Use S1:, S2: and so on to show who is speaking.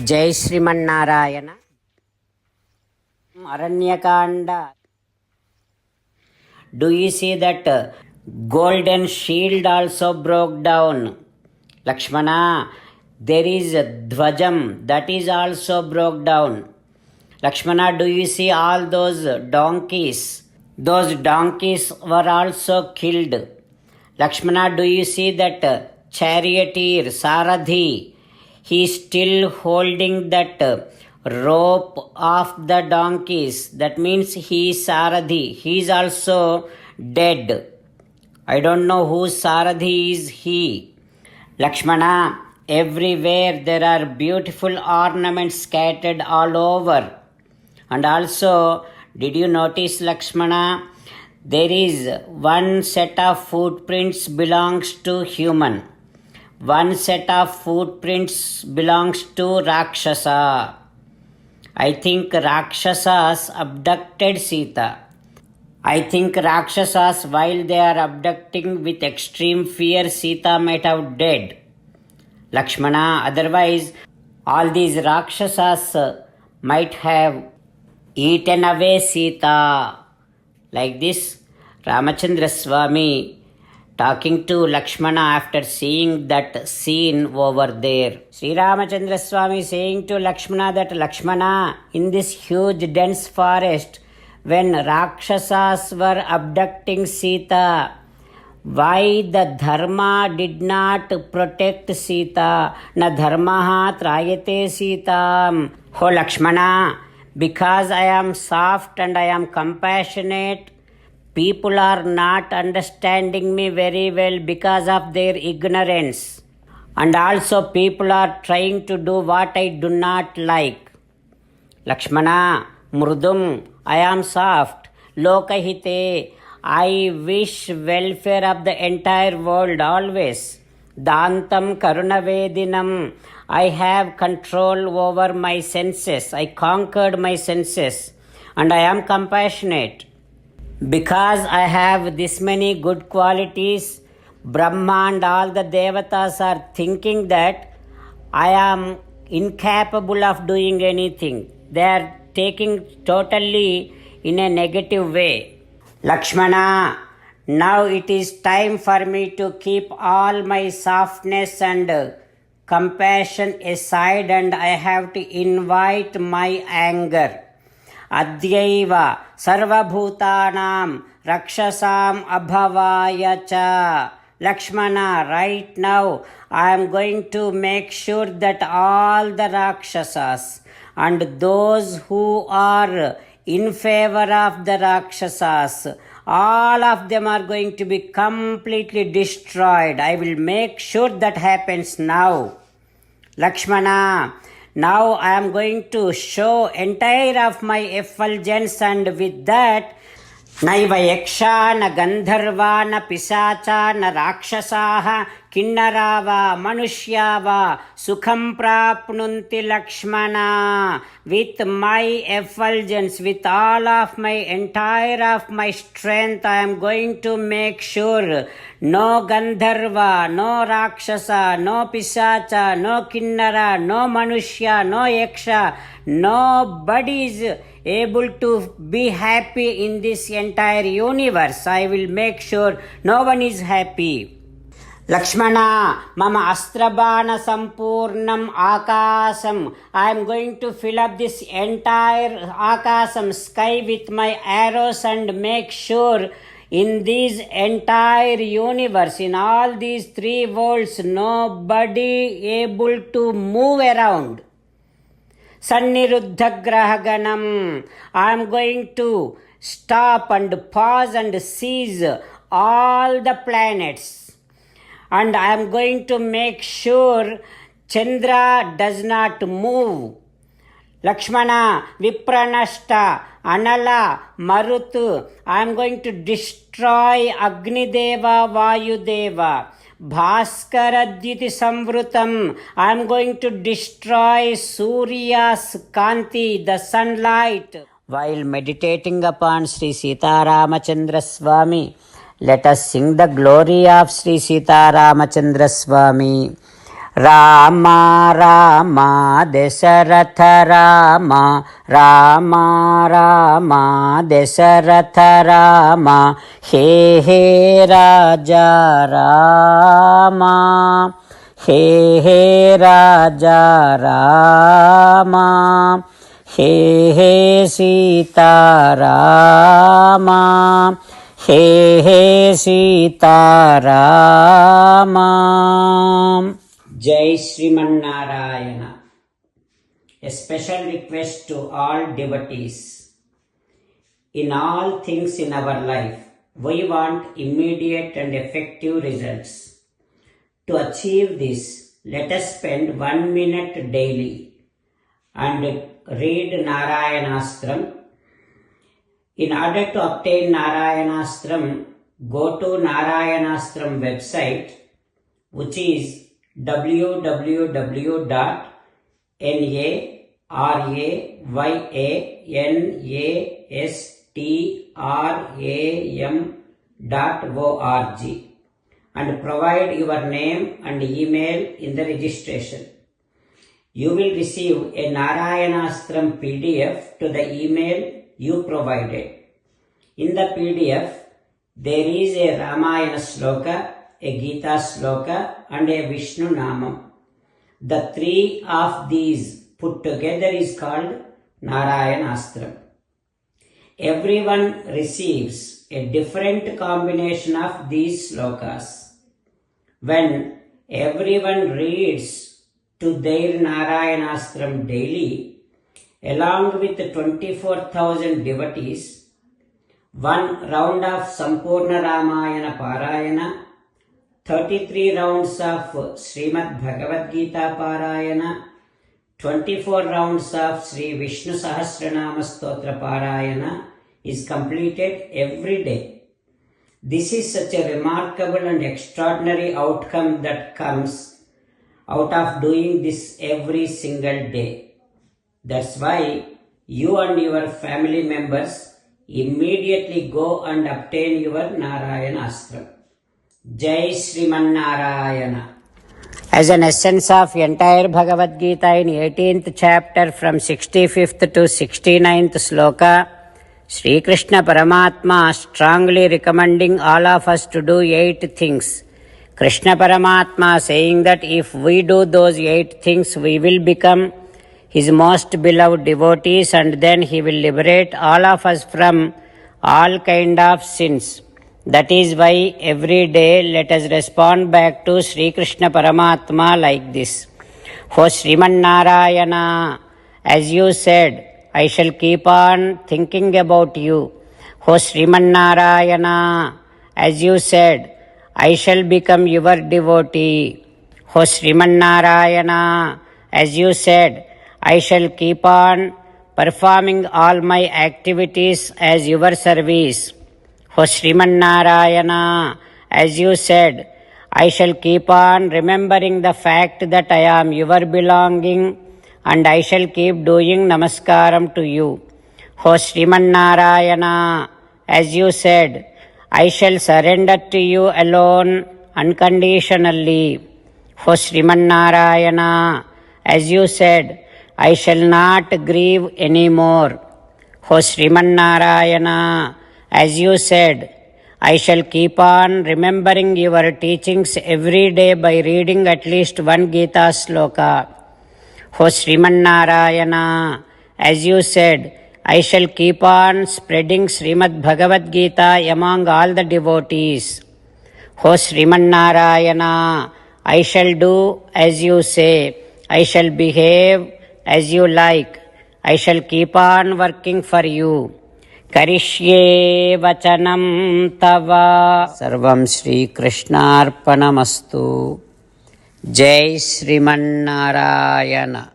S1: జై Srimannarayana. Aranya Kanda. Do you see that golden shield also broke down? Lakshmana, there is a dhvajam that is also broke down. Lakshmana, do you see all those donkeys? Those donkeys were also killed. Lakshmana, do you see that charioteer Sarathi? He is still holding that rope of the donkeys. That means he is Sarathi. He is also dead. I don't know whose Sarathi is he. Lakshmana, everywhere there are beautiful ornaments scattered all over. And also, did you notice, Lakshmana, there is one set of footprints belongs to human. One set of footprints belongs to Rakshasa. I think Rakshasas abducted Sita. I think Rakshasas, while they are abducting with extreme fear, Sita might have dead. Lakshmana, otherwise all these Rakshasas might have eaten away Sita. Like this, Ramachandra Swami talking to Lakshmana after seeing that scene over there. Sri Ramachandra Swami saying to Lakshmana that, Lakshmana, in this huge dense forest, when Rakshasas were abducting Sita, why the Dharma did not protect Sita? Na dharmaha trayate Sitam. Oh Lakshmana, because I am soft and I am compassionate, people are not understanding me very well because of their ignorance. And also people are trying to do what I do not like. Lakshmana, mrudum, I am soft. Lokahite, I wish welfare of the entire world always. Dantam karunavedinam, I have control over my senses. I conquered my senses. And I am compassionate. Because I have this many good qualities, Brahma and all the devatas are thinking that I am incapable of doing anything. They are taking totally in a negative way. Lakshmana, now it is time for me to keep all my softness and compassion aside, and I have to invite my anger. అద్యైవ సర్వభూతానాం రక్షసాం అభవాయ చ. Lakshmana, right now I am going to make sure that all the Rakshasas and those who are in favor of the Rakshasas, all of them are going to be completely destroyed. I will make sure that happens now. Lakshmana, now I am going to show entire of my effulgence, and with that, naiva yaksha na gandharva na pisacha na rakshasaha kinnarava manusyava sukham prapnunti. Lakshmana, with my effulgence, with all of my entire of my strength, I am going to make sure no gandharva, no rakshasa, no pisacha, no kinnara, no manushya, no yaksha, nobody is able to be happy in this entire universe. I will make sure no one is happy. Lakshmana, mama astrabana sampurnam akasam. I am going to fill up this entire akasam sky with my arrows and make sure in this entire universe, in all these three worlds, nobody able to move around. Sanniruddha grahaganam. I am going to stop and pause and seize all the planets. And I am going to make sure Chandra does not move. Lakshmana, Vipranashta, Anala, Marutu, I am going to destroy Agnideva, Vayudeva, Bhaskaradyuti Samvrutam. I am going to destroy Surya's Kanti, the sunlight. While meditating upon Sri Sita Ramachandra Swami, let us sing the glory of Sri Sita Ramachandra Swami. Rama Rama Dasharatha Rama Rama Rama Dasharatha Rama హే హే రాజా రామ హే హే రాజా రామ హే హే సీతారామ హే హే సీతారామ. జై Srimannarayana. A special request to all devotees. In all things in our life, we want immediate and effective results. To achieve this, let us spend 1 minute daily and read Narayanastram. In order to obtain Narayanastram, go to Narayanastram website, which is www.narayanastram.org and provide your name and email in the registration. You will receive a Narayanastram PDF to the email you provided. In the PDF, there is a Ramayana Sloka, a Gita Sloka and a Vishnu Namam. The three of these put together is called Narayanastram. Everyone receives a different combination of these slokas. When everyone reads to their Narayanastram daily, along with 24,000 devotees, one round of Sampurna Ramayana Parayana, 33 rounds of Srimad Bhagavad Gita Parayana, 24 rounds of Sri Vishnu Sahasranama Stotra Parayana is completed every day. This is such a remarkable and extraordinary outcome that comes out of doing this every single day. That's why you and your family members immediately go and obtain your Narayanastram. Jai Srimannarayana. As an essence of entire Bhagavad Gita in 18th chapter from 65th to 69th sloka, Sri Krishna Paramatma strongly recommending all of us to do 8 things. Krishna Paramatma saying that if we do those 8 things, we will become His most beloved devotees and then He will liberate all of us from all kind of sins. That is why every day let us respond back to Sri Krishna Paramatma like this. O Srimannarayana, as you said, I shall keep on thinking about you. O Srimannarayana, as you said, I shall become your devotee. O Srimannarayana, as you said, I shall keep on performing all my activities as your service. O Srimannarayana, as you said, I shall keep on remembering the fact that I am your belonging and I shall keep doing namaskaram to you. O Srimannarayana, as you said, I shall surrender to you alone unconditionally. O Srimannarayana, as you said, I shall not grieve anymore. O Srimannarayana, as you said, I shall keep on remembering your teachings every day by reading at least one Gita sloka. O Srimannarayana, as you said, I shall keep on spreading Srimad Bhagavad Gita among all the devotees. O Srimannarayana, I shall do as you say. I shall behave as you like. I shall keep on working for you. Karishye vachanam tava. Sarvam Shri Krishnarpanamastu. Jai Srimannarayana.